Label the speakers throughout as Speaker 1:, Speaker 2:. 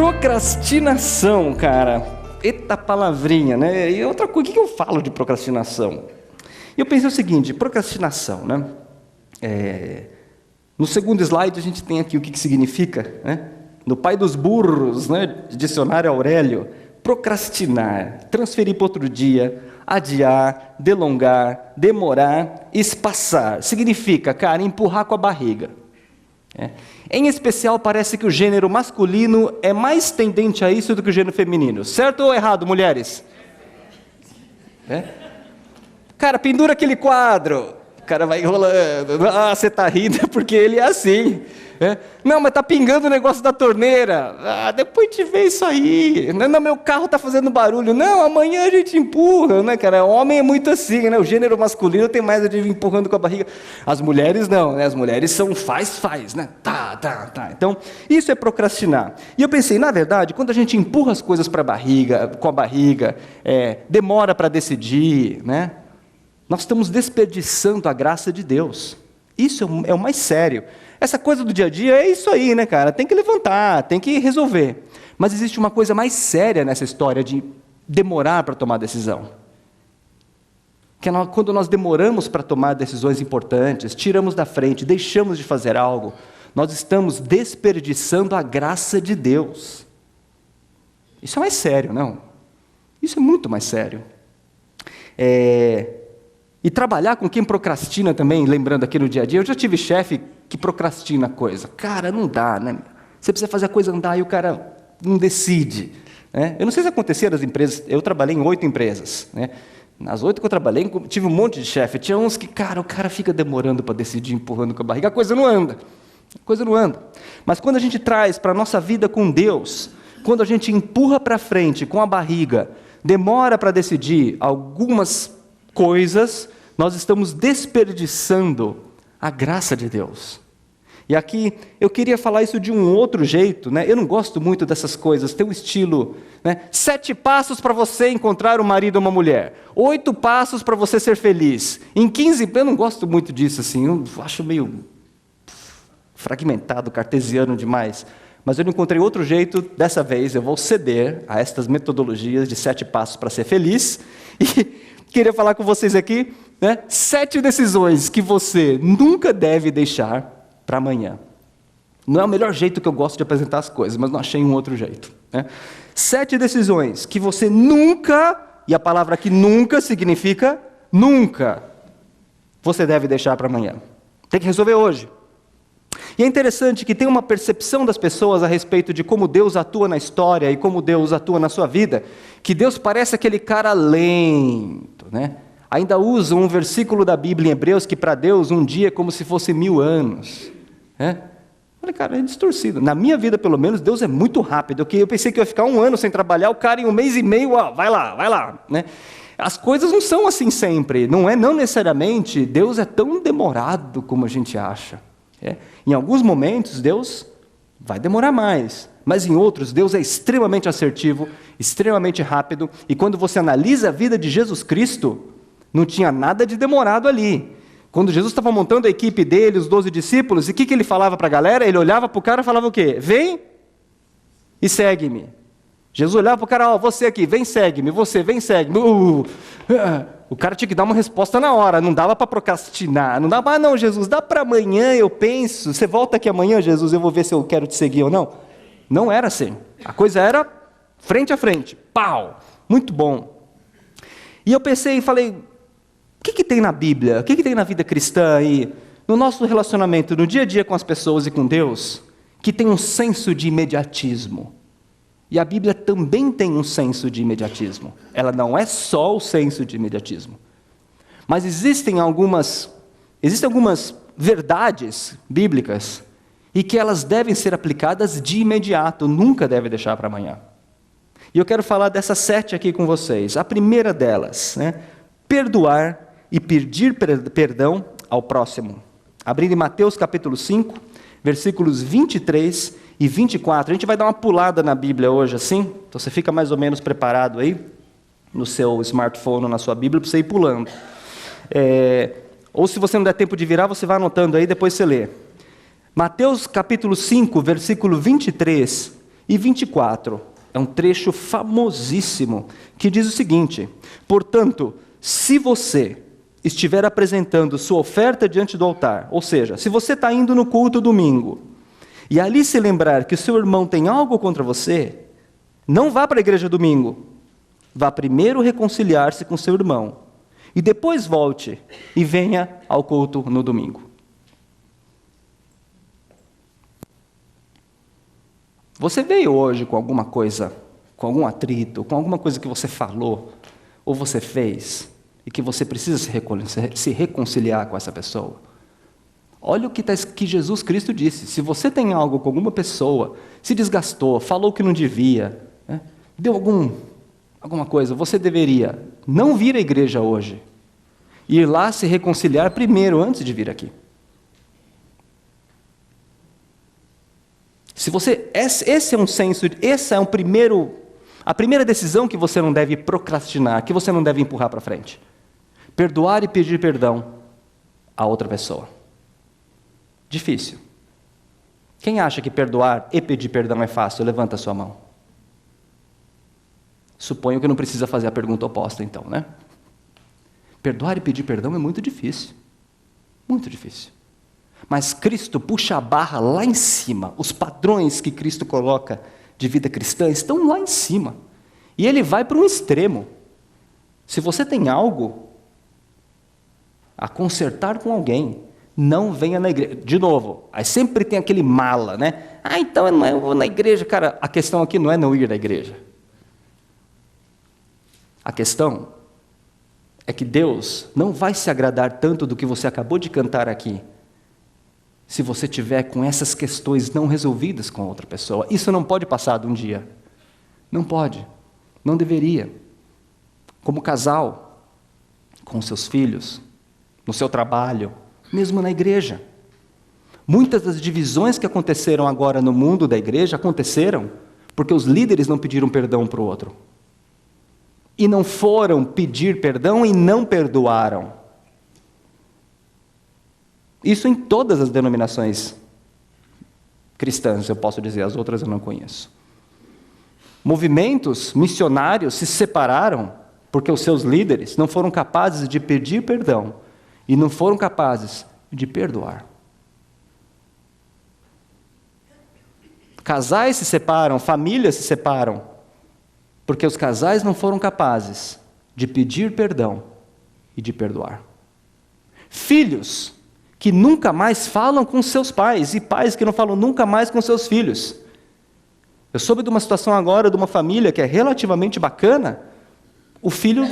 Speaker 1: Procrastinação, cara. Eita palavrinha, né? E outra coisa, o que eu falo de procrastinação? Eu pensei o seguinte, procrastinação, né? No segundo slide a gente tem aqui o que significa, né? No pai dos burros, né? Dicionário Aurélio, procrastinar, transferir para outro dia, adiar, delongar, demorar, espaçar. Significa, cara, empurrar com a barriga. Em especial, parece que o gênero masculino é mais tendente a isso do que o gênero feminino. Certo ou errado, mulheres? Cara, pendura aquele quadro. O cara vai enrolando. Ah, você está rindo porque ele é assim. Não, mas está pingando o negócio da torneira. Ah, depois te vê isso aí. Não, meu carro está fazendo barulho. Não, amanhã a gente empurra, né, cara? O homem é muito assim, né? O gênero masculino tem mais de empurrando com a barriga. As mulheres não, né? As mulheres são faz, né? Tá. Então, isso é procrastinar. E eu pensei, na verdade, quando a gente empurra as coisas para a barriga, com a barriga, demora para decidir, né? Nós estamos desperdiçando a graça de Deus. Isso é o mais sério. Essa coisa do dia a dia é isso aí, né, cara? Tem que levantar, tem que resolver. Mas existe uma coisa mais séria nessa história de demorar para tomar decisão. Que é quando nós demoramos para tomar decisões importantes, tiramos da frente, deixamos de fazer algo, nós estamos desperdiçando a graça de Deus. Isso é mais sério, não? Isso é muito mais sério. E trabalhar com quem procrastina também, lembrando aqui no dia a dia, eu já tive chefe que procrastina a coisa. Cara, não dá, né? Você precisa fazer a coisa andar e o cara não decide. Né? Eu não sei se acontecia nas empresas, eu trabalhei em 8 empresas. Né? Nas 8 que eu trabalhei, tive um monte de chefe. Tinha uns que, cara, o cara fica demorando para decidir, empurrando com a barriga, a coisa não anda. Mas quando a gente traz para a nossa vida com Deus, quando a gente empurra para frente com a barriga, demora para decidir algumas coisas, nós estamos desperdiçando a graça de Deus. E aqui eu queria falar isso de um outro jeito, né? Eu não gosto muito dessas coisas, tem um estilo, né? 7 passos para você encontrar um marido ou uma mulher, 8 passos para você ser feliz, em 15, eu não gosto muito disso, assim, eu acho meio fragmentado, cartesiano demais, mas eu não encontrei outro jeito, dessa vez eu vou ceder a estas metodologias de 7 passos para ser feliz, e queria falar com vocês aqui, né? 7 decisões que você nunca deve deixar para amanhã. Não é o melhor jeito que eu gosto de apresentar as coisas, mas não achei um outro jeito. Né? 7 decisões que você nunca, e a palavra aqui nunca significa nunca, você deve deixar para amanhã. Tem que resolver hoje. E é interessante que tem uma percepção das pessoas a respeito de como Deus atua na história e como Deus atua na sua vida, que Deus parece aquele cara lento, né? Ainda usam um versículo da Bíblia em Hebreus que para Deus um dia é como se fosse 1000 anos. Falei, cara, é distorcido. Na minha vida, pelo menos, Deus é muito rápido. Eu pensei que eu ia ficar 1 ano sem trabalhar, o cara em 1 mês e meio, ó, vai lá. Né? As coisas não são assim sempre. Não necessariamente Deus é tão demorado como a gente acha. Em alguns momentos, Deus vai demorar mais. Mas em outros, Deus é extremamente assertivo, extremamente rápido. E quando você analisa a vida de Jesus Cristo, não tinha nada de demorado ali. Quando Jesus estava montando a equipe dele, os 12 discípulos, e o que ele falava para a galera? Ele olhava para o cara e falava o quê? Vem e segue-me. Jesus olhava para o cara, você aqui, vem, segue-me. Você, vem, segue-me. O cara tinha que dar uma resposta na hora, não dava para procrastinar. Não dava, não, Jesus, dá para amanhã, eu penso. Você volta aqui amanhã, Jesus, eu vou ver se eu quero te seguir ou não. Não era assim. A coisa era frente a frente. Pau! Muito bom. E eu pensei e falei, o que tem na Bíblia? O que tem na vida cristã aí, no nosso relacionamento, no dia a dia com as pessoas e com Deus, que tem um senso de imediatismo? E a Bíblia também tem um senso de imediatismo. Ela não é só o senso de imediatismo. Mas existem algumas verdades bíblicas e que elas devem ser aplicadas de imediato, nunca deve deixar para amanhã. E eu quero falar dessas 7 aqui com vocês. A primeira delas, perdoar e pedir perdão ao próximo. Abrindo em Mateus capítulo 5, versículos 23 e 24. A gente vai dar uma pulada na Bíblia hoje, assim. Então você fica mais ou menos preparado aí, no seu smartphone ou na sua Bíblia, para você ir pulando. Ou se você não der tempo de virar, você vai anotando aí, depois você lê. Mateus capítulo 5, versículo 23, e 24. É um trecho famosíssimo que diz o seguinte: portanto, se você estiver apresentando sua oferta diante do altar, ou seja, se você está indo no culto domingo, e ali se lembrar que o seu irmão tem algo contra você, não vá para a igreja domingo. Vá primeiro reconciliar-se com seu irmão, e depois volte e venha ao culto no domingo. Você veio hoje com alguma coisa, com algum atrito, com alguma coisa que você falou, ou você fez, e que você precisa se reconciliar com essa pessoa? Olha o que Jesus Cristo disse: se você tem algo com alguma pessoa, se desgastou, falou que não devia, né, deu alguma coisa, você deveria não vir à igreja hoje, ir lá se reconciliar primeiro, antes de vir aqui. Se você, esse é um senso, esse é a primeira decisão que você não deve procrastinar, que você não deve empurrar para frente. Perdoar e pedir perdão a outra pessoa. Difícil. Quem acha que perdoar e pedir perdão é fácil, levanta a sua mão. Suponho que não precisa fazer a pergunta oposta então, né? Perdoar e pedir perdão é muito difícil. Muito difícil. Mas Cristo puxa a barra lá em cima. Os padrões que Cristo coloca de vida cristã estão lá em cima. E ele vai para um extremo. Se você tem algo a consertar com alguém, não venha na igreja. De novo, aí sempre tem aquele mala, né? Então eu não vou na igreja. Cara, a questão aqui não é não ir na igreja. A questão é que Deus não vai se agradar tanto do que você acabou de cantar aqui, se você tiver com essas questões não resolvidas com outra pessoa. Isso não pode passar de um dia. Não pode. Não deveria. Como casal, com seus filhos, no seu trabalho, mesmo na igreja. Muitas das divisões que aconteceram agora no mundo da igreja aconteceram porque os líderes não pediram perdão para o outro. E não foram pedir perdão e não perdoaram. Isso em todas as denominações cristãs, eu posso dizer, as outras eu não conheço. Movimentos missionários se separaram porque os seus líderes não foram capazes de pedir perdão e não foram capazes de perdoar. Casais se separam, famílias se separam, porque os casais não foram capazes de pedir perdão e de perdoar. Filhos que nunca mais falam com seus pais, e pais que não falam nunca mais com seus filhos. Eu soube de uma situação agora, de uma família que é relativamente bacana. O filho,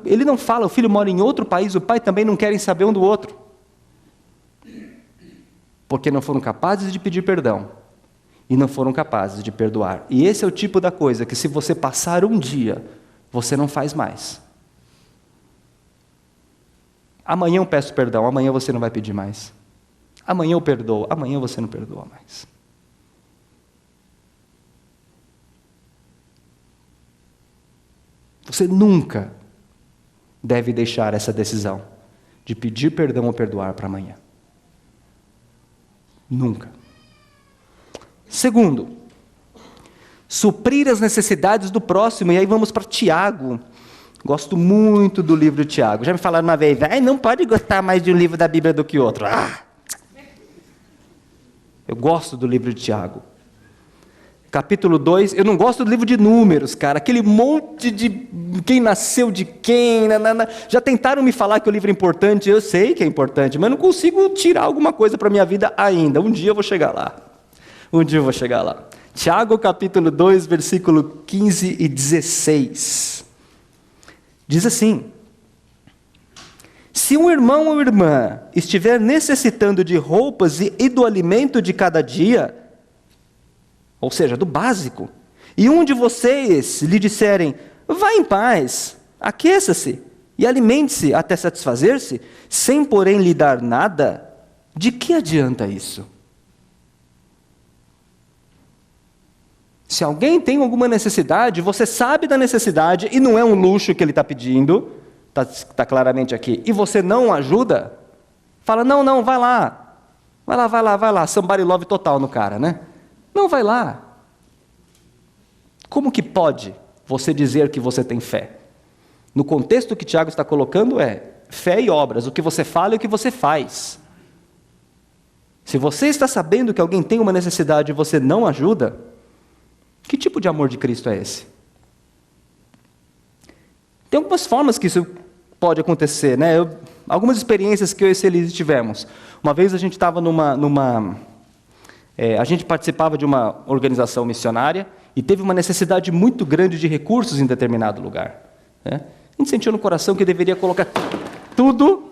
Speaker 1: ele não fala, o filho mora em outro país, o pai também não querem saber um do outro. Porque não foram capazes de pedir perdão, e não foram capazes de perdoar. E esse é o tipo da coisa que, se você passar um dia, você não faz mais. Amanhã eu peço perdão, amanhã você não vai pedir mais. Amanhã eu perdoo, amanhã você não perdoa mais. Você nunca deve deixar essa decisão de pedir perdão ou perdoar para amanhã. Nunca. Segundo, suprir as necessidades do próximo. E aí vamos para Tiago. Gosto muito do livro de Tiago. Já me falaram uma vez, não pode gostar mais de um livro da Bíblia do que outro. Eu gosto do livro de Tiago. Capítulo 2, eu não gosto do livro de Números, cara. Aquele monte de quem nasceu de quem. Já tentaram me falar que o livro é importante, eu sei que é importante, mas não consigo tirar alguma coisa para a minha vida ainda. Um dia eu vou chegar lá. Um dia eu vou chegar lá. Tiago, capítulo 2, versículo 15 e 16. Diz assim: se um irmão ou irmã estiver necessitando de roupas e do alimento de cada dia, ou seja, do básico, e um de vocês lhe disserem, vá em paz, aqueça-se e alimente-se até satisfazer-se, sem porém lhe dar nada, de que adianta isso? Se alguém tem alguma necessidade, você sabe da necessidade, e não é um luxo que ele está pedindo, está claramente aqui, e você não ajuda, fala, não, vai lá, somebody love total no cara, né? Não, vai lá. Como que pode você dizer que você tem fé? No contexto que Tiago está colocando é fé e obras, o que você fala e o que você faz. Se você está sabendo que alguém tem uma necessidade e você não ajuda, que tipo de amor de Cristo é esse? Tem algumas formas que isso pode acontecer, né? Algumas experiências que eu e Celise tivemos. Uma vez a gente estava a gente participava de uma organização missionária e teve uma necessidade muito grande de recursos em determinado lugar, né? A gente sentiu no coração que deveria colocar tudo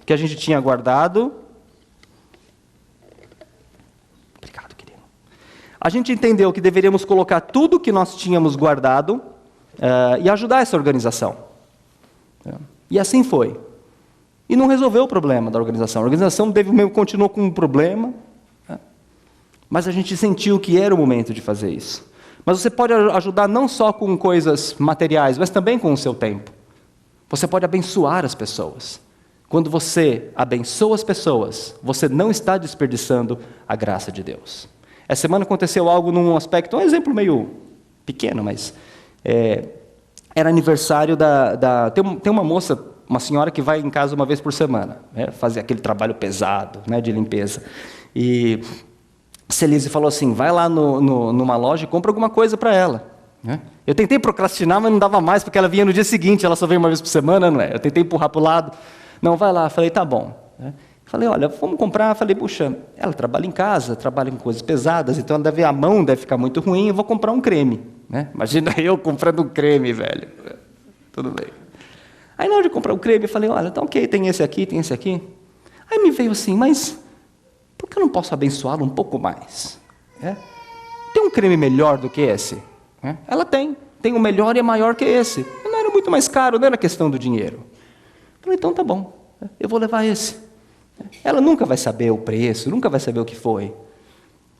Speaker 1: que a gente tinha guardado. Obrigado, querido. A gente entendeu que deveríamos colocar tudo que nós tínhamos guardado e ajudar essa organização. E assim foi. E não resolveu o problema da organização. A organização continuou com um problema, né? Mas a gente sentiu que era o momento de fazer isso. Mas você pode ajudar não só com coisas materiais, mas também com o seu tempo. Você pode abençoar as pessoas. Quando você abençoa as pessoas, você não está desperdiçando a graça de Deus. Essa semana aconteceu algo num aspecto, um exemplo meio pequeno, mas era aniversário tem uma moça, uma senhora que vai em casa uma vez por semana, né, fazer aquele trabalho pesado, né, de limpeza. E Celise falou assim, vai lá numa loja e compra alguma coisa para ela. Né? Eu tentei procrastinar, mas não dava mais, porque ela vinha no dia seguinte, ela só veio uma vez por semana, não é? Eu tentei empurrar para o lado. Não, vai lá. Falei, tá bom. Né? Falei, olha, vamos comprar. Falei, puxa, ela trabalha em casa, trabalha com coisas pesadas, então a mão deve ficar muito ruim, eu vou comprar um creme. Né? Imagina eu comprando um creme, velho. Tudo bem. Aí na hora de comprar o creme, eu falei, olha, tá ok, tem esse aqui, tem esse aqui. Aí me veio assim, mas por que eu não posso abençoá-lo um pouco mais? Tem um creme melhor do que esse? Ela tem um melhor e é maior que esse. Não era muito mais caro, não era questão do dinheiro. Falei, então tá bom, eu vou levar esse. Ela nunca vai saber o preço, nunca vai saber o que foi,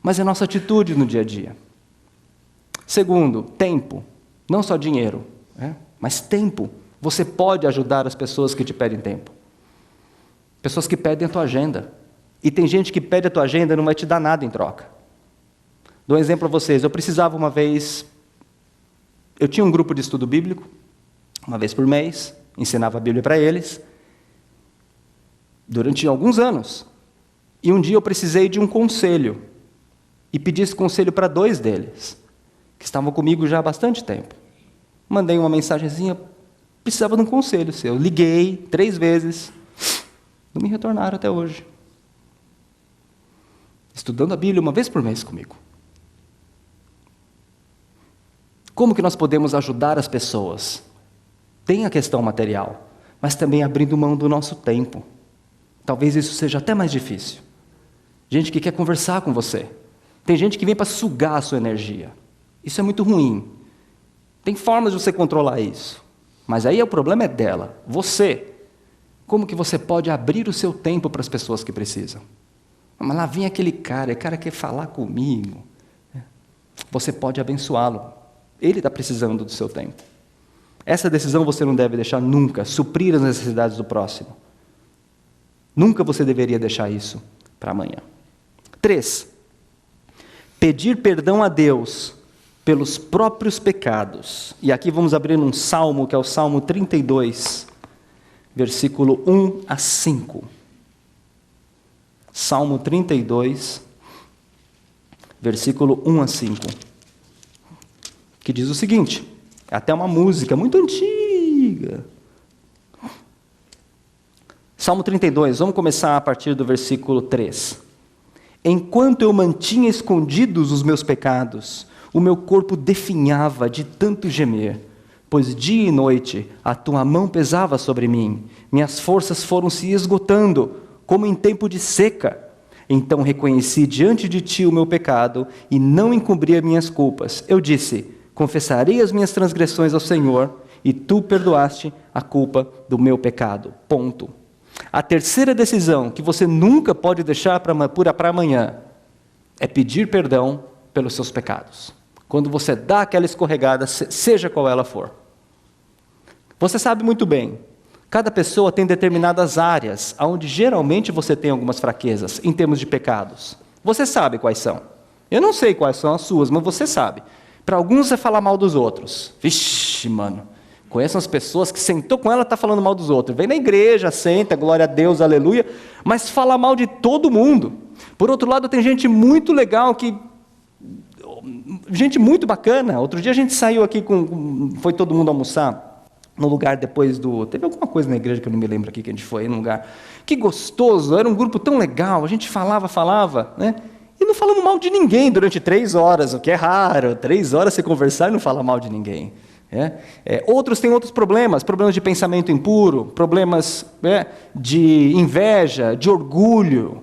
Speaker 1: mas é a nossa atitude no dia a dia. Segundo, tempo, não só dinheiro, mas tempo. Você pode ajudar as pessoas que te pedem tempo. Pessoas que pedem a tua agenda. E tem gente que pede a tua agenda e não vai te dar nada em troca. Dou um exemplo a vocês. Eu precisava uma vez... Eu tinha um grupo de estudo bíblico, uma vez por mês, ensinava a Bíblia para eles, durante alguns anos. E um dia eu precisei de um conselho, e pedi esse conselho para 2 deles, que estavam comigo já há bastante tempo. Mandei uma mensagenzinha, precisava de um conselho seu. Liguei 3 vezes, não me retornaram até hoje. Estudando a Bíblia uma vez por mês comigo. Como que nós podemos ajudar as pessoas? Tem a questão material, mas também abrindo mão do nosso tempo. Talvez isso seja até mais difícil. Gente que quer conversar com você. Tem gente que vem para sugar a sua energia. Isso é muito ruim. Tem formas de você controlar isso. Mas aí o problema é dela. Você. Como que você pode abrir o seu tempo para as pessoas que precisam? Mas lá vem aquele cara, o cara quer falar comigo. Você pode abençoá-lo. Ele está precisando do seu tempo. Essa decisão você não deve deixar nunca, suprir as necessidades do próximo. Nunca você deveria deixar isso para amanhã. 3. Pedir perdão a Deus pelos próprios pecados. E aqui vamos abrir um salmo, que é o Salmo 32, versículo 1 a 5. Salmo 32, versículo 1 a 5. Que diz o seguinte, é até uma música muito antiga. Salmo 32, vamos começar a partir do versículo 3. Enquanto eu mantinha escondidos os meus pecados, o meu corpo definhava de tanto gemer, pois dia e noite a tua mão pesava sobre mim, minhas forças foram se esgotando, como em tempo de seca. Então reconheci diante de ti o meu pecado e não encobri as minhas culpas. Eu disse, confessarei as minhas transgressões ao Senhor, e tu perdoaste a culpa do meu pecado. Ponto. A terceira decisão que você nunca pode deixar para amanhã é pedir perdão pelos seus pecados. Quando você dá aquela escorregada, seja qual ela for. Você sabe muito bem, cada pessoa tem determinadas áreas onde geralmente você tem algumas fraquezas em termos de pecados. Você sabe quais são. Eu não sei quais são as suas, mas você sabe. Para alguns é falar mal dos outros. Vixe, mano. Conheço umas pessoas que sentou com ela, está falando mal dos outros. Vem na igreja, senta, glória a Deus, aleluia, mas fala mal de todo mundo. Por outro lado, tem gente muito legal, gente muito bacana. Outro dia a gente saiu aqui, foi todo mundo almoçar, no lugar depois teve alguma coisa na igreja que eu não me lembro aqui, que a gente foi, num lugar. Que gostoso, era um grupo tão legal, a gente falava, né? E não falamos mal de ninguém durante 3 horas, o que é raro. 3 horas você conversar e não falar mal de ninguém. Outros têm outros problemas de pensamento impuro, problemas de inveja, de orgulho.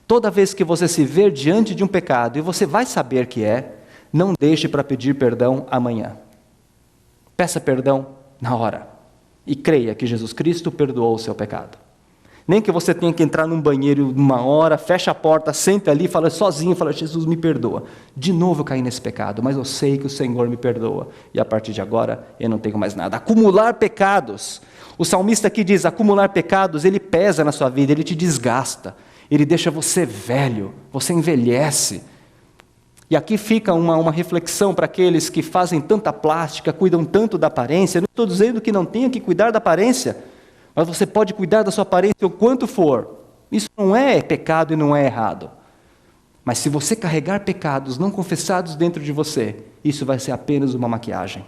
Speaker 1: Toda vez que você se ver diante de um pecado, e você vai saber que não deixe para pedir perdão amanhã. Peça perdão na hora. E creia que Jesus Cristo perdoou o seu pecado. Nem que você tenha que entrar num banheiro uma hora, fecha a porta, senta ali, fala sozinho, fala, Jesus me perdoa. De novo eu caí nesse pecado, mas eu sei que o Senhor me perdoa. E a partir de agora eu não tenho mais nada. Acumular pecados. O salmista aqui diz, acumular pecados, ele pesa na sua vida, ele te desgasta. Ele deixa você velho, você envelhece. E aqui fica uma reflexão para aqueles que fazem tanta plástica, cuidam tanto da aparência. Não estou dizendo que não tenha que cuidar da aparência, mas você pode cuidar da sua aparência o quanto for. Isso não é pecado e não é errado. Mas se você carregar pecados não confessados dentro de você, isso vai ser apenas uma maquiagem.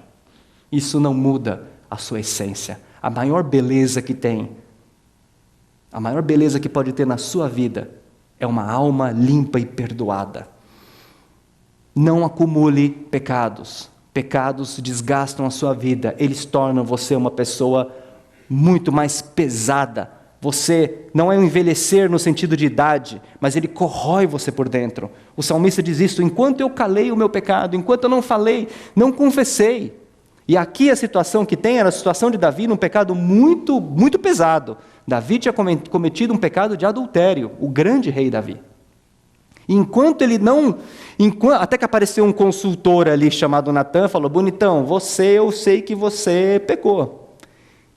Speaker 1: Isso não muda a sua essência. A maior beleza que tem, a maior beleza que pode ter na sua vida, é uma alma limpa e perdoada. Não acumule pecados. Pecados desgastam a sua vida. Eles tornam você uma pessoa muito mais pesada. Você não é um envelhecer no sentido de idade, mas ele corrói você por dentro. O salmista diz isso, enquanto eu calei o meu pecado, enquanto eu não falei, não confessei. E aqui a situação que tem era a situação de Davi num pecado muito, muito pesado. Davi tinha cometido um pecado de adultério, o grande rei Davi. Até que apareceu um consultor ali chamado Natan, falou, bonitão, eu sei que você pecou.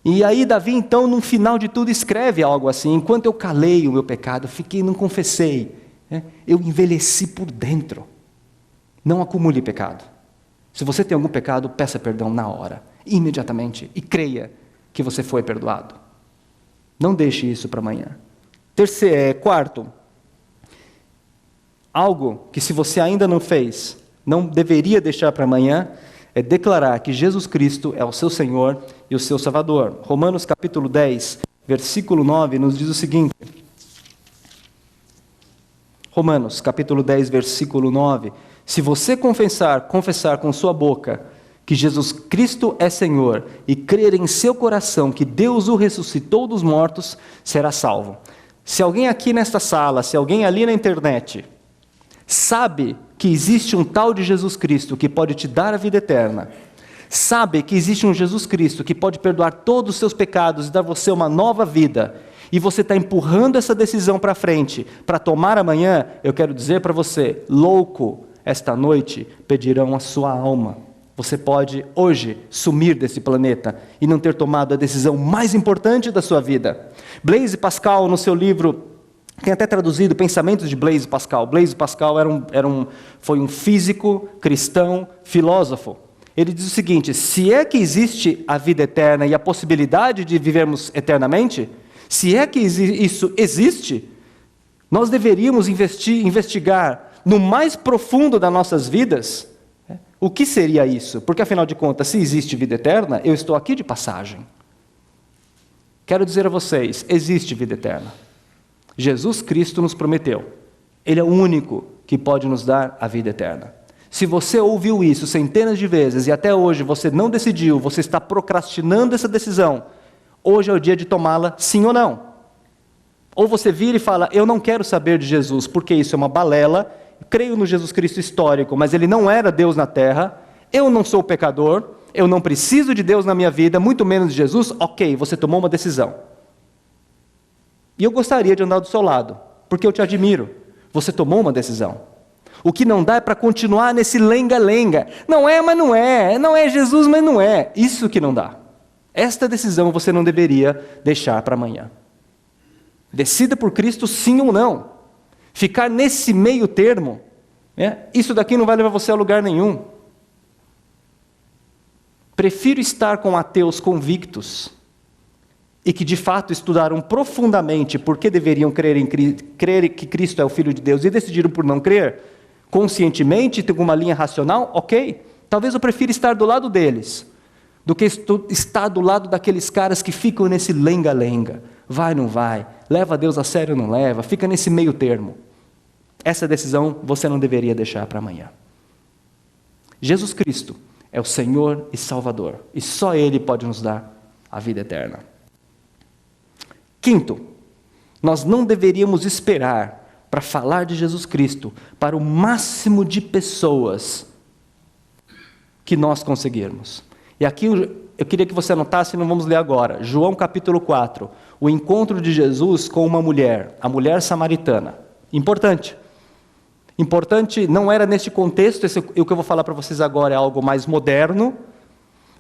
Speaker 1: E aí Davi, então, no final de tudo, escreve algo assim, enquanto eu calei o meu pecado, não confessei, eu envelheci por dentro. Não acumule pecado. Se você tem algum pecado, peça perdão na hora, imediatamente, e creia que você foi perdoado. Não deixe isso para amanhã. Quarto, algo que se você ainda não fez, não deveria deixar para amanhã, é declarar que Jesus Cristo é o seu Senhor e o seu Salvador. Romanos capítulo 10, versículo 9, nos diz o seguinte. Romanos capítulo 10, versículo 9. Se você confessar com sua boca que Jesus Cristo é Senhor e crer em seu coração que Deus o ressuscitou dos mortos, será salvo. Se alguém aqui nesta sala, se alguém ali na internet, sabe que existe um tal de Jesus Cristo que pode te dar a vida eterna, sabe que existe um Jesus Cristo que pode perdoar todos os seus pecados e dar você uma nova vida, e você está empurrando essa decisão para frente, para tomar amanhã, eu quero dizer para você, louco, esta noite pedirão a sua alma. Você pode hoje sumir desse planeta e não ter tomado a decisão mais importante da sua vida. Blaise Pascal, no seu livro, tem até traduzido Pensamentos de Blaise Pascal. Blaise Pascal foi um físico, cristão, filósofo. Ele diz o seguinte, se é que existe a vida eterna e a possibilidade de vivermos eternamente, se é que isso existe, nós deveríamos investigar no mais profundo das nossas vidas, o que seria isso? Porque afinal de contas, se existe vida eterna, eu estou aqui de passagem. Quero dizer a vocês, existe vida eterna. Jesus Cristo nos prometeu. Ele é o único que pode nos dar a vida eterna. Se você ouviu isso centenas de vezes e até hoje você não decidiu, você está procrastinando essa decisão, hoje é o dia de tomá-la, sim ou não. Ou você vira e fala, eu não quero saber de Jesus, porque isso é uma balela, creio no Jesus Cristo histórico, mas ele não era Deus na terra, eu não sou pecador, eu não preciso de Deus na minha vida, muito menos de Jesus, ok, você tomou uma decisão. E eu gostaria de andar do seu lado, porque eu te admiro, você tomou uma decisão. O que não dá é para continuar nesse lenga-lenga, não é, mas não é, não é Jesus, mas não é, isso que não dá. Esta decisão você não deveria deixar para amanhã. Decida por Cristo sim ou não. Ficar nesse meio termo Isso daqui não vai levar você a lugar nenhum. Prefiro estar com ateus convictos e que de fato estudaram profundamente por que deveriam crer que Cristo é o Filho de Deus e decidiram por não crer, conscientemente, com uma linha racional, ok. Talvez eu prefira estar do lado deles, do que estar do lado daqueles caras que ficam nesse lenga-lenga. Vai, não vai, leva Deus a sério ou não leva, fica nesse meio termo. Essa decisão você não deveria deixar para amanhã. Jesus Cristo é o Senhor e Salvador, e só Ele pode nos dar a vida eterna. Quinto, nós não deveríamos esperar para falar de Jesus Cristo para o máximo de pessoas que nós conseguirmos. E aqui eu queria que você anotasse, não vamos ler agora, João capítulo 4, o encontro de Jesus com uma mulher, a mulher samaritana. Importante. Importante, não era neste contexto, o que eu vou falar para vocês agora é algo mais moderno,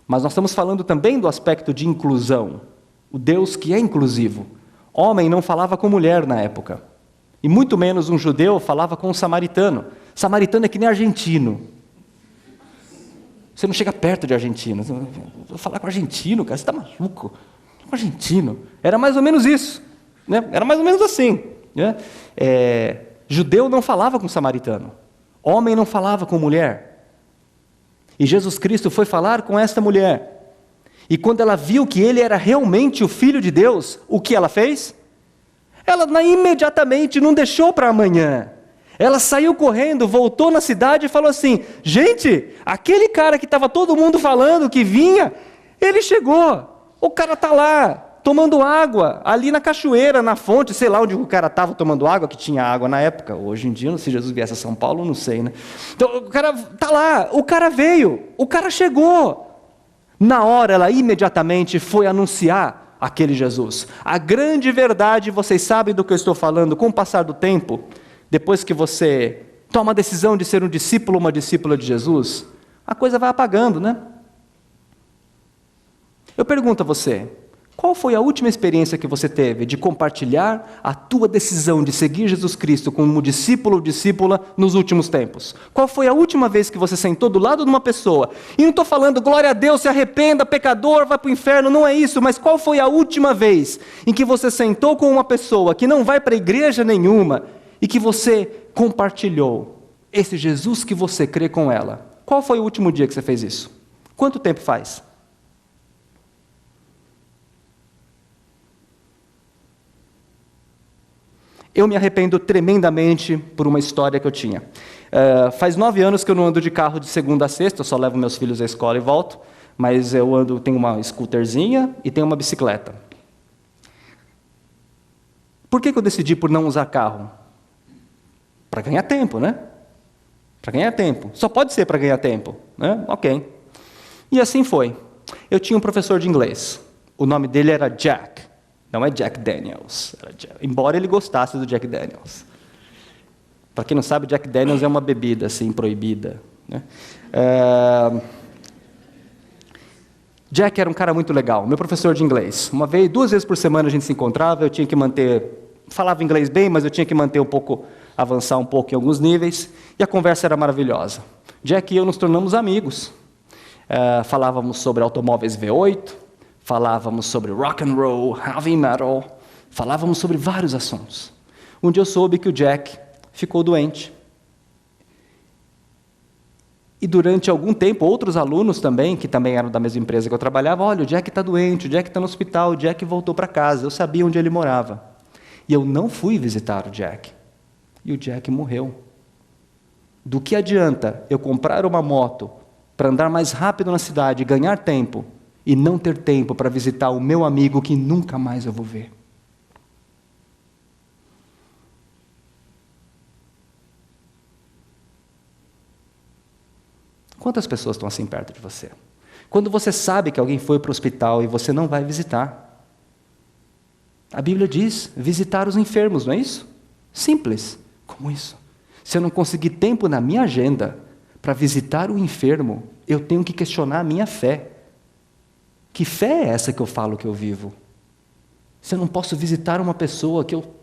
Speaker 1: mas nós estamos falando também do aspecto de inclusão. O Deus que é inclusivo. Homem não falava com mulher na época. E muito menos um judeu falava com um samaritano. Samaritano é que nem argentino. Você não chega perto de argentino. Vou falar com argentino, cara, você está maluco. Com argentino. Era mais ou menos isso. Era mais ou menos assim. Judeu não falava com samaritano. Homem não falava com mulher. E Jesus Cristo foi falar com esta mulher. E quando ela viu que ele era realmente o Filho de Deus, o que ela fez? Ela imediatamente não deixou para amanhã. Ela saiu correndo, voltou na cidade e falou assim: gente, aquele cara que estava todo mundo falando que vinha, ele chegou. O cara está lá, tomando água, ali na cachoeira, na fonte, sei lá onde o cara estava tomando água, que tinha água na época. Hoje em dia, se Jesus viesse a São Paulo, não sei, né? Então, o cara está lá, o cara veio, o cara chegou. Na hora, ela imediatamente foi anunciar aquele Jesus. A grande verdade, vocês sabem do que eu estou falando, com o passar do tempo, depois que você toma a decisão de ser um discípulo ou uma discípula de Jesus, a coisa vai apagando, né? Eu pergunto a você, qual foi a última experiência que você teve de compartilhar a tua decisão de seguir Jesus Cristo como discípulo ou discípula nos últimos tempos? Qual foi a última vez que você sentou do lado de uma pessoa? E não estou falando, glória a Deus, se arrependa, pecador, vai para o inferno, não é isso. Mas qual foi a última vez em que você sentou com uma pessoa que não vai para a igreja nenhuma e que você compartilhou esse Jesus que você crê com ela? Qual foi o último dia que você fez isso? Quanto tempo faz? Eu me arrependo tremendamente por uma história que eu tinha. Faz 9 anos que eu não ando de carro de segunda a sexta, eu só levo meus filhos à escola e volto, mas eu tenho uma scooterzinha e tenho uma bicicleta. Por que eu decidi por não usar carro? Para ganhar tempo, né? Para ganhar tempo. Só pode ser para ganhar tempo, né? Ok. E assim foi. Eu tinha um professor de inglês. O nome dele era Jack. Não é Jack Daniels, embora ele gostasse do Jack Daniels. Para quem não sabe, Jack Daniels é uma bebida assim, proibida, né? Jack era um cara muito legal, meu professor de inglês. 2 vezes por semana a gente se encontrava, eu tinha que falava inglês bem, mas eu tinha que avançar um pouco em alguns níveis, e a conversa era maravilhosa. Jack e eu nos tornamos amigos. Falávamos sobre automóveis V8, falávamos sobre rock and roll, heavy metal, falávamos sobre vários assuntos. Um dia eu soube que o Jack ficou doente. E durante algum tempo, outros alunos também, que também eram da mesma empresa que eu trabalhava, olha, o Jack está doente, o Jack está no hospital, o Jack voltou para casa, eu sabia onde ele morava. E eu não fui visitar o Jack. E o Jack morreu. Do que adianta eu comprar uma moto para andar mais rápido na cidade, ganhar tempo, e não ter tempo para visitar o meu amigo que nunca mais eu vou ver? Quantas pessoas estão assim perto de você? Quando você sabe que alguém foi para o hospital e você não vai visitar. A Bíblia diz, visitar os enfermos, não é isso? Simples, como isso? Se eu não conseguir tempo na minha agenda para visitar o enfermo, eu tenho que questionar a minha fé. Que fé é essa que eu falo que eu vivo? Se eu não posso visitar uma pessoa que eu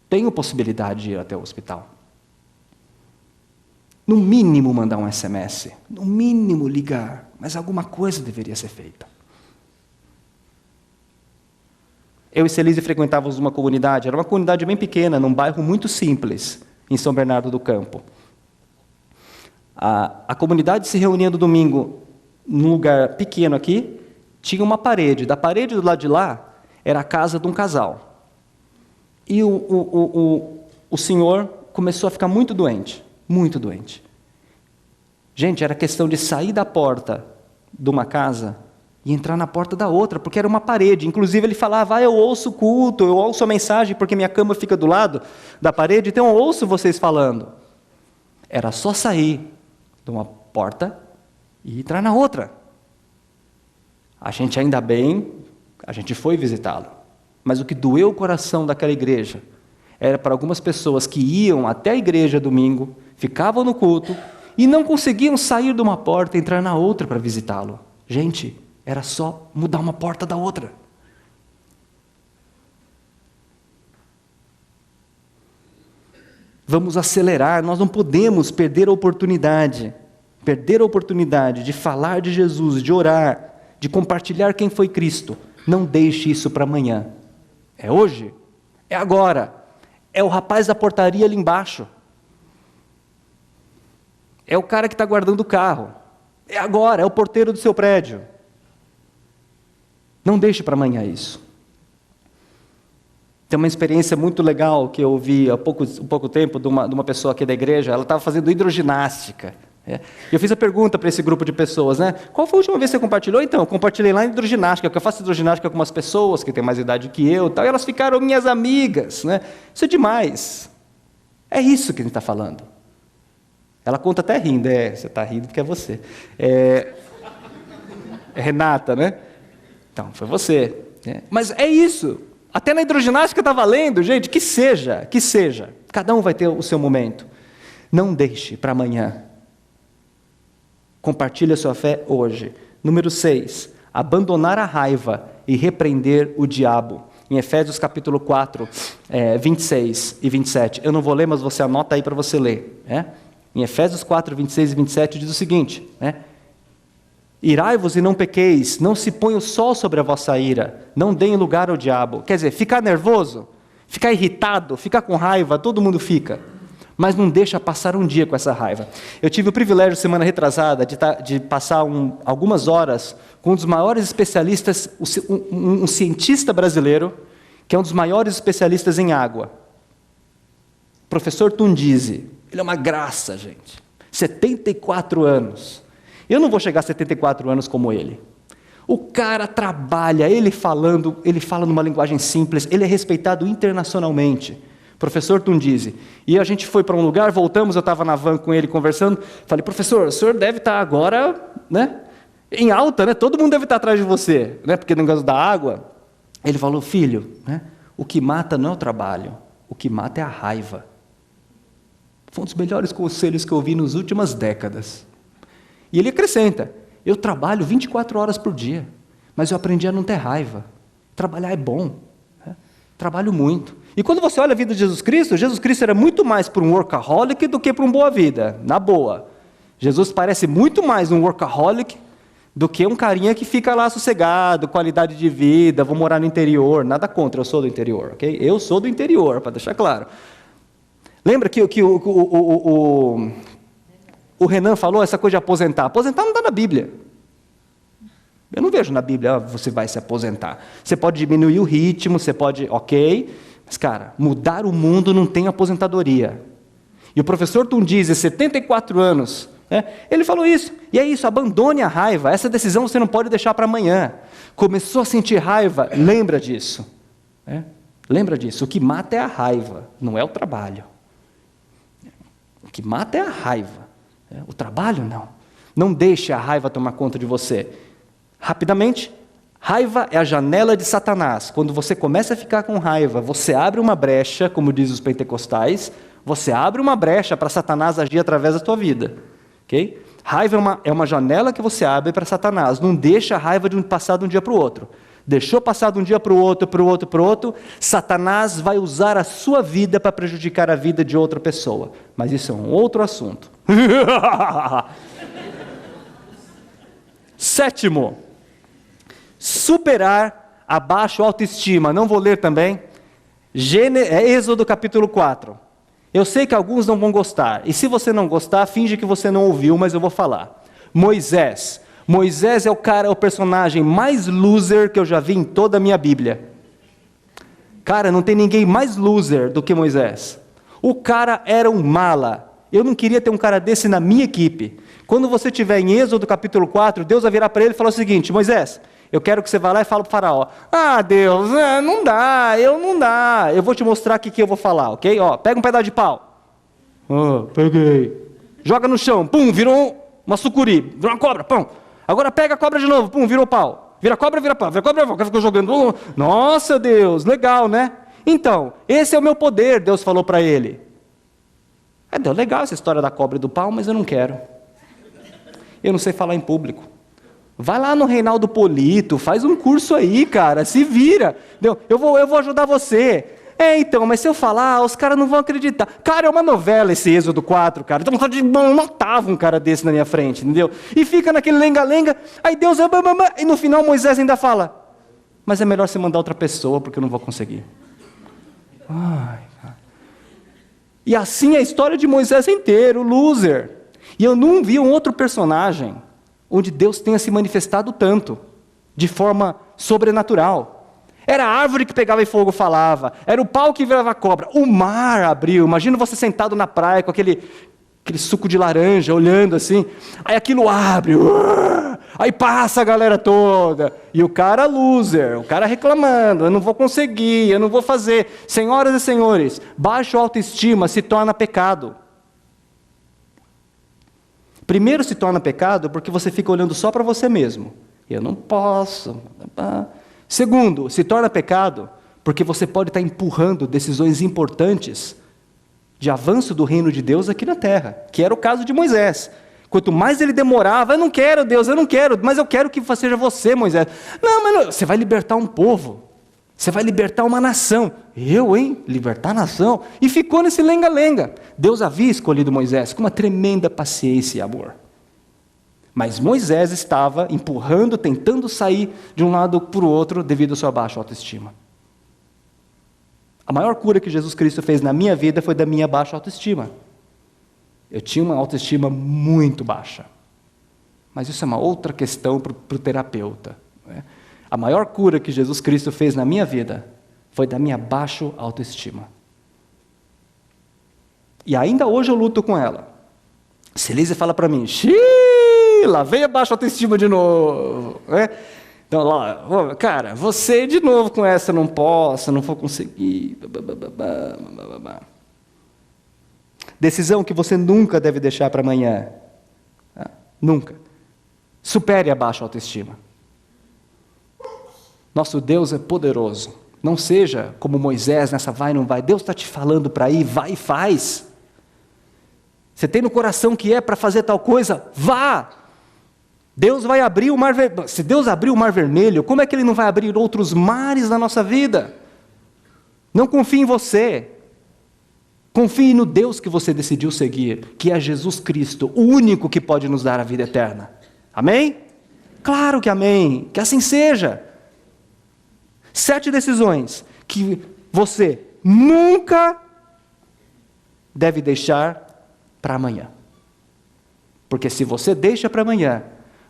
Speaker 1: tenho possibilidade de ir até o hospital. No mínimo mandar um SMS, no mínimo ligar, mas alguma coisa deveria ser feita. Eu e Celise frequentávamos uma comunidade, era uma comunidade bem pequena, num bairro muito simples, em São Bernardo do Campo. A comunidade se reunia no domingo num lugar pequeno aqui, tinha uma parede. Da parede do lado de lá era a casa de um casal. E o senhor começou a ficar muito doente, muito doente. Gente, era questão de sair da porta de uma casa e entrar na porta da outra, porque era uma parede. Inclusive ele falava, eu ouço o culto, eu ouço a mensagem, porque minha cama fica do lado da parede, então eu ouço vocês falando. Era só sair de uma porta e entrar na outra. A gente ainda bem, a gente foi visitá-lo. Mas o que doeu o coração daquela igreja era para algumas pessoas que iam até a igreja domingo, ficavam no culto e não conseguiam sair de uma porta e entrar na outra para visitá-lo. Gente, era só mudar uma porta da outra. Vamos acelerar, nós não podemos perder a oportunidade de falar de Jesus, de orar, de compartilhar quem foi Cristo. Não deixe isso para amanhã. É hoje, é agora, é o rapaz da portaria ali embaixo, é o cara que está guardando o carro, é agora, é o porteiro do seu prédio. Não deixe para amanhã isso. Tem uma experiência muito legal que eu ouvi há pouco tempo de uma pessoa aqui da igreja. Ela estava fazendo hidroginástica. Eu fiz a pergunta para esse grupo de pessoas, qual foi a última vez que você compartilhou? Então, eu compartilhei lá em hidroginástica, porque eu faço hidroginástica com umas pessoas que têm mais idade que eu, e elas ficaram minhas amigas. Isso é demais. É isso que a gente está falando. Ela conta até rindo, você está rindo porque é você. É Renata, né? Então, foi você. Mas é isso. Até na hidroginástica está valendo, gente, que seja. Cada um vai ter o seu momento. Não deixe para amanhã. Compartilhe a sua fé hoje. Número 6, abandonar a raiva e repreender o diabo. Em Efésios capítulo 4, 26 e 27. Eu não vou ler, mas você anota aí para você ler. Em Efésios 4, 26 e 27 diz o seguinte, irai-vos e não pequeis, não se ponha o sol sobre a vossa ira, não deem lugar ao diabo. Quer dizer, ficar nervoso, ficar irritado, ficar com raiva, todo mundo fica. Mas não deixa passar um dia com essa raiva. Eu tive o privilégio, semana retrasada, de passar algumas horas com um dos maiores especialistas, um cientista brasileiro, que é um dos maiores especialistas em água. Professor Tundizi. Ele é uma graça, gente. 74 anos. Eu não vou chegar a 74 anos como ele. O cara trabalha, ele fala numa linguagem simples, ele é respeitado internacionalmente. Professor Tundizi. E a gente foi para um lugar, voltamos, eu estava na van com ele conversando, falei, professor, o senhor deve estar agora, em alta, todo mundo deve estar atrás de você, porque no negócio da água. Ele falou, filho, o que mata não é o trabalho, o que mata é a raiva. Foi um dos melhores conselhos que eu ouvi nas últimas décadas. E ele acrescenta, eu trabalho 24 horas por dia, mas eu aprendi a não ter raiva. Trabalhar é bom, trabalho muito. E quando você olha a vida de Jesus Cristo era muito mais para um workaholic do que para um boa vida, na boa. Jesus parece muito mais um workaholic do que um carinha que fica lá sossegado, qualidade de vida, vou morar no interior, nada contra, eu sou do interior, ok? Eu sou do interior, para deixar claro. Lembra que o Renan falou essa coisa de aposentar? Aposentar não está na Bíblia. Eu não vejo na Bíblia, você vai se aposentar. Você pode diminuir o ritmo, você pode, ok, mas, cara, mudar o mundo não tem aposentadoria. E o professor Tundizi, 74 anos, ele falou isso. E é isso, abandone a raiva. Essa decisão você não pode deixar para amanhã. Começou a sentir raiva, lembra disso. Lembra disso. O que mata é a raiva, não é o trabalho. O que mata é a raiva. O trabalho, não. Não deixe a raiva tomar conta de você. Rapidamente, raiva é a janela de Satanás. Quando você começa a ficar com raiva, você abre uma brecha, como dizem os pentecostais, você abre uma brecha para Satanás agir através da sua vida. Okay? Raiva é uma janela que você abre para Satanás. Não deixa a raiva passar de um dia para o outro. Deixou passar de um dia para o outro, Satanás vai usar a sua vida para prejudicar a vida de outra pessoa. Mas isso é um outro assunto. Sétimo, superar a baixa autoestima. Não vou ler também. Êxodo capítulo 4. Eu sei que alguns não vão gostar. E se você não gostar, finge que você não ouviu, mas eu vou falar. Moisés. Moisés é o personagem mais loser que eu já vi em toda a minha Bíblia. Cara, não tem ninguém mais loser do que Moisés. O cara era um mala. Eu não queria ter um cara desse na minha equipe. Quando você estiver em Êxodo capítulo 4, Deus vai virar para ele e falar o seguinte: Moisés, eu quero que você vá lá e fale para o faraó. Ah, Deus, não dá. Eu vou te mostrar o que eu vou falar, ok? Ó, pega um pedaço de pau. Peguei. Joga no chão, pum, virou uma sucuri, virou uma cobra, pum. Agora pega a cobra de novo, pum, virou pau. Vira cobra, vira pau, vira cobra, vira pau. Ficou jogando. Nossa, Deus, legal, né? Então, esse é o meu poder, Deus falou para ele. Deus, legal essa história da cobra e do pau, mas eu não quero. Eu não sei falar em público. Vai lá no Reinaldo Polito, faz um curso aí, cara, se vira. Eu vou ajudar você. Então, mas se eu falar, os caras não vão acreditar. Cara, é uma novela esse Êxodo 4, cara. Então, matava um cara desse na minha frente, entendeu? E fica naquele lenga-lenga, aí Deus... E no final Moisés ainda fala, mas é melhor você mandar outra pessoa, porque eu não vou conseguir. Ai, cara. E assim é a história de Moisés inteiro, loser. E eu não vi um outro personagem onde Deus tenha se manifestado tanto, de forma sobrenatural. Era a árvore que pegava e fogo falava, era o pau que virava cobra, o mar abriu. Imagina você sentado na praia com aquele suco de laranja, olhando assim, aí aquilo abre, aí passa a galera toda, e o cara loser, o cara reclamando, eu não vou conseguir, eu não vou fazer. Senhoras e senhores, baixa autoestima se torna pecado. Primeiro se torna pecado porque você fica olhando só para você mesmo. Eu não posso. Segundo, se torna pecado porque você pode estar empurrando decisões importantes de avanço do reino de Deus aqui na terra, que era o caso de Moisés. Quanto mais ele demorava, eu não quero, Deus, eu não quero, mas eu quero que seja você, Moisés. Não, mas não, você vai libertar um povo, você vai libertar uma nação. Eu, hein? Libertar a nação? E ficou nesse lenga-lenga. Deus havia escolhido Moisés com uma tremenda paciência e amor. Mas Moisés estava empurrando, tentando sair de um lado para o outro devido à sua baixa autoestima. A maior cura que Jesus Cristo fez na minha vida foi da minha baixa autoestima. Eu tinha uma autoestima muito baixa. Mas isso é uma outra questão para o terapeuta. Né? A maior cura que Jesus Cristo fez na minha vida foi da minha baixa autoestima. E ainda hoje eu luto com ela. Se Elise fala para mim, lá vem a baixa autoestima de novo. Né? Então, lá, cara, você de novo com essa, não posso, não vou conseguir. Decisão que você nunca deve deixar para amanhã. Nunca. Supere a baixa autoestima. Nosso Deus é poderoso. Não seja como Moisés nessa vai e não vai. Deus está te falando para ir, vai e faz. Você tem no coração que é para fazer tal coisa? Vá! Deus vai abrir o mar vermelho. Se Deus abrir o mar vermelho, como é que Ele não vai abrir outros mares na nossa vida? Não confie em você. Confie no Deus que você decidiu seguir, que é Jesus Cristo, o único que pode nos dar a vida eterna. Amém? Claro que amém. Que assim seja. 7 decisões que você nunca deve deixar para amanhã. Porque se você deixa para amanhã,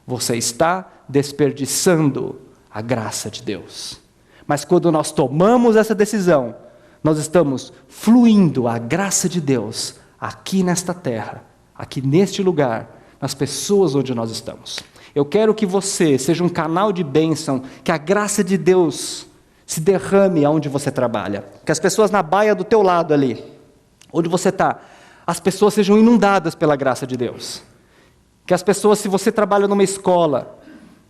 Speaker 1: você está desperdiçando a graça de Deus. Mas quando nós tomamos essa decisão, nós estamos fluindo a graça de Deus aqui nesta terra, aqui neste lugar, nas pessoas onde nós estamos. Eu quero que você seja um canal de bênção, que a graça de Deus se derrame aonde você trabalha. Que as pessoas na baia do teu lado ali, onde você está, as pessoas sejam inundadas pela graça de Deus. Que as pessoas, se você trabalha numa escola,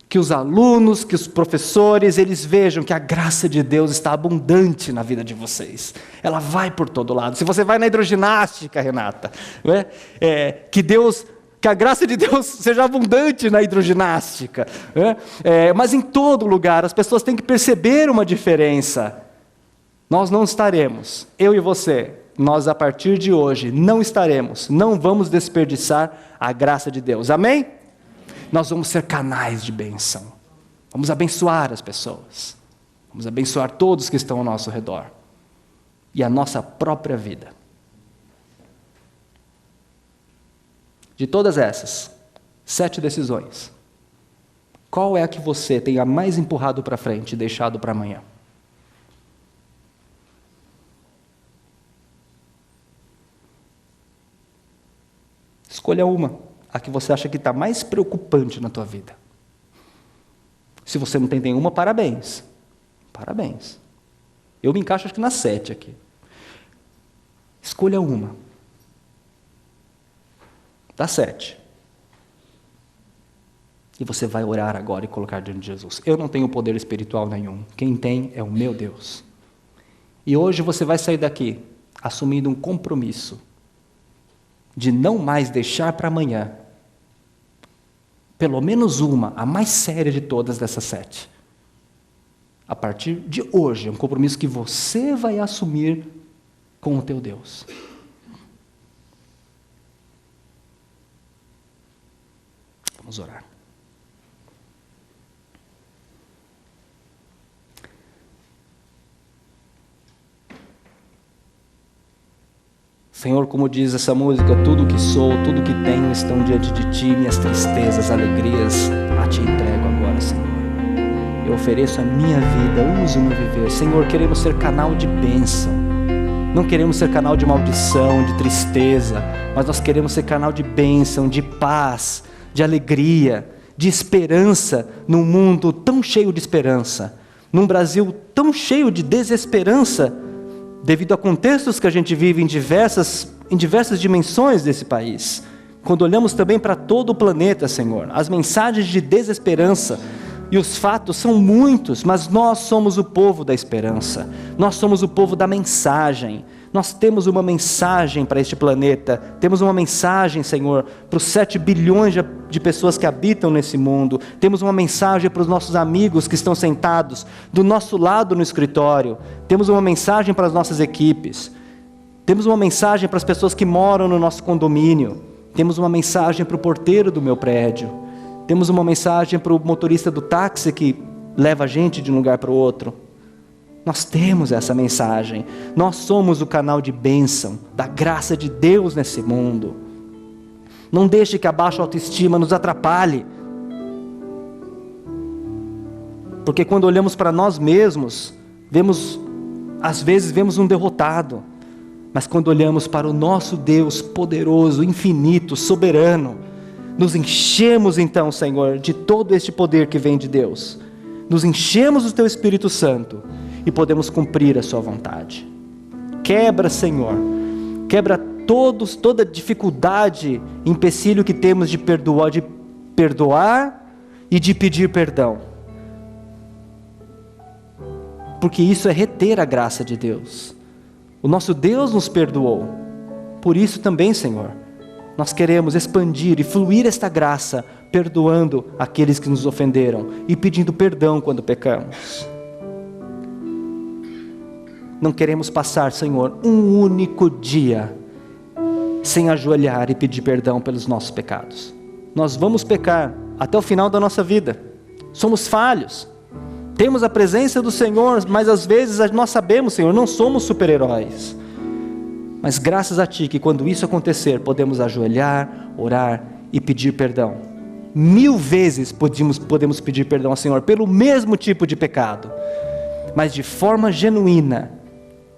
Speaker 1: que os alunos, que os professores, eles vejam que a graça de Deus está abundante na vida de vocês. Ela vai por todo lado. Se você vai na hidroginástica, Renata, né? Que a graça de Deus seja abundante na hidroginástica. Né? Mas em todo lugar, as pessoas têm que perceber uma diferença. Nós não estaremos, eu e você, nós a partir de hoje não vamos desperdiçar a graça de Deus. Amém? Nós vamos ser canais de bênção. Vamos abençoar as pessoas. Vamos abençoar todos que estão ao nosso redor. E a nossa própria vida. De todas essas 7 decisões, qual é a que você tenha mais empurrado para frente e deixado para amanhã? Escolha uma, a que você acha que está mais preocupante na tua vida. Se você não tem nenhuma, parabéns. Parabéns. Eu me encaixo acho que na 7 aqui. Escolha uma. Dá 7. E você vai orar agora e colocar diante de Jesus. Eu não tenho poder espiritual nenhum. Quem tem é o meu Deus. E hoje você vai sair daqui assumindo um compromisso de não mais deixar para amanhã, pelo menos uma, a mais séria de todas dessas 7. A partir de hoje, é um compromisso que você vai assumir com o teu Deus. Vamos orar. Senhor, como diz essa música, tudo que sou, tudo que tenho estão diante de Ti, minhas tristezas, alegrias, a Te entrego agora, Senhor. Eu ofereço a minha vida, uso o meu viver. Senhor, queremos ser canal de bênção. Não queremos ser canal de maldição, de tristeza, mas nós queremos ser canal de bênção, de paz, de alegria, de esperança num mundo tão cheio de esperança, num Brasil tão cheio de desesperança, devido a contextos que a gente vive em diversas dimensões desse país. Quando olhamos também para todo o planeta, Senhor, as mensagens de desesperança e os fatos são muitos, mas nós somos o povo da esperança, nós somos o povo da mensagem. Nós temos uma mensagem para este planeta, temos uma mensagem, Senhor, para os 7 bilhões de pessoas que habitam nesse mundo, temos uma mensagem para os nossos amigos que estão sentados do nosso lado no escritório, temos uma mensagem para as nossas equipes, temos uma mensagem para as pessoas que moram no nosso condomínio, temos uma mensagem para o porteiro do meu prédio, temos uma mensagem para o motorista do táxi que leva a gente de um lugar para o outro. Nós temos essa mensagem, nós somos o canal de bênção, da graça de Deus nesse mundo. Não deixe que a baixa autoestima nos atrapalhe, porque quando olhamos para nós mesmos, às vezes vemos um derrotado, mas quando olhamos para o nosso Deus poderoso, infinito, soberano, nos enchemos então, Senhor, de todo este poder que vem de Deus, nos enchemos do Teu Espírito Santo, e podemos cumprir a sua vontade. Quebra, Senhor, quebra toda dificuldade, empecilho que temos de perdoar e de pedir perdão. Porque isso é reter a graça de Deus. O nosso Deus nos perdoou. Por isso também, Senhor, nós queremos expandir e fluir esta graça, perdoando aqueles que nos ofenderam e pedindo perdão quando pecamos. Não queremos passar, Senhor, um único dia sem ajoelhar e pedir perdão pelos nossos pecados. Nós vamos pecar até o final da nossa vida. Somos falhos. Temos a presença do Senhor, mas às vezes nós sabemos, Senhor, não somos super-heróis. Mas graças a Ti que quando isso acontecer, podemos ajoelhar, orar e pedir perdão. 1000 vezes podemos pedir perdão ao Senhor pelo mesmo tipo de pecado. Mas de forma genuína,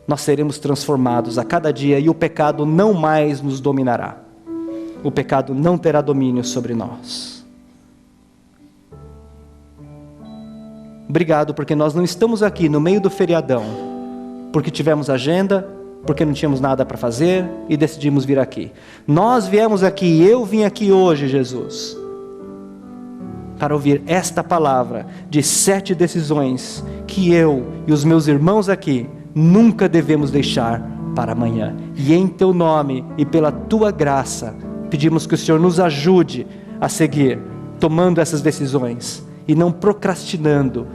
Speaker 1: nós seremos transformados a cada dia e o pecado não mais nos dominará. O pecado não terá domínio sobre nós. Obrigado, porque nós não estamos aqui no meio do feriadão, porque tivemos agenda, porque não tínhamos nada para fazer e decidimos vir aqui. Nós viemos aqui, eu vim aqui hoje, Jesus, para ouvir esta palavra de 7 decisões que eu e os meus irmãos aqui nunca devemos deixar para amanhã. E em Teu nome e pela Tua graça, pedimos que o Senhor nos ajude a seguir, tomando essas decisões e não procrastinando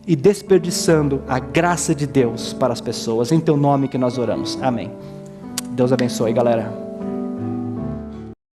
Speaker 1: e desperdiçando a graça de Deus para as pessoas. Em teu nome que nós oramos. Amém. Deus abençoe, galera.